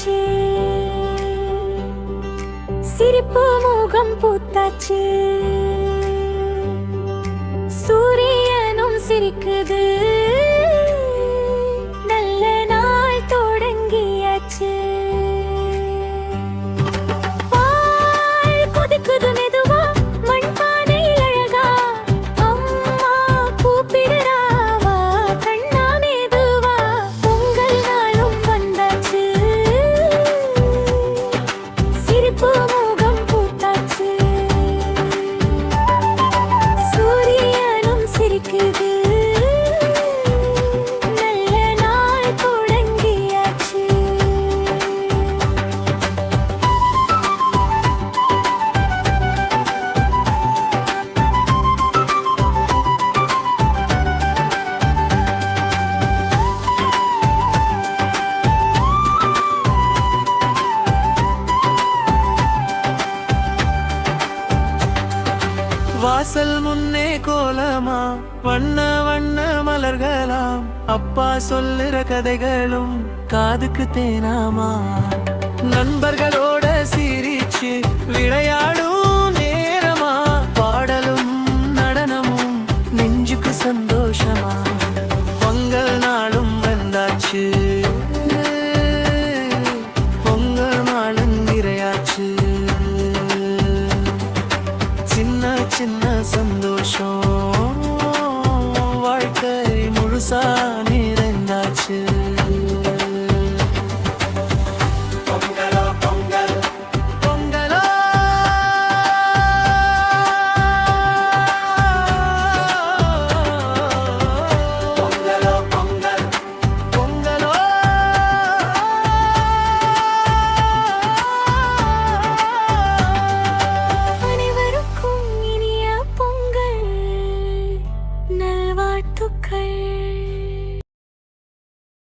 வந்தாச்சு, சிரிப்பு முகம் பூத்தாச்சு, சூரியனும் சிரிக்குது, நல்ல நாள் தொடங்கியாச்சு. பால் கொதிக்குது மெதுவா மண்பானையில் அழகா, அம்மா கூப்பிடுறாவா கண்ணா மெதுவா. பொங்கல் நாளும் வந்தாச்சு, சிரிப்பு முகம் பூத்தாச்சு, சூரியனும் சிரிக்குது, நல்ல நாள் தொடங்கியாச்சு. வாசல் முன்னே கோலமா வண்ண வண்ண மலர்களாம், அப்பா சொல்லுற கதைகளும் காதுக்கு தேனாமா. நண்பர்களோட சிரிச்சு விளையாடும் நேரமா, பாடலும் நடனமும் நெஞ்சுக்கு சந்தோஷமா. பொங்கல் நாளும் வந்தாச்சு, பொங்கல் நாளும் நிறையாச்சு, சின்ன சின்ன சந்தோஷம் வாழ்க்கை முழுசா நிறைந்தாச்சு. பொங்கலோ பொங்கல் பொங்கலோ பொங்கலோ பொங்கல் பொங்கலோ. அனைவருக்கும் இனிய பொங்கல் நல்வாழ்த்துக்கள்.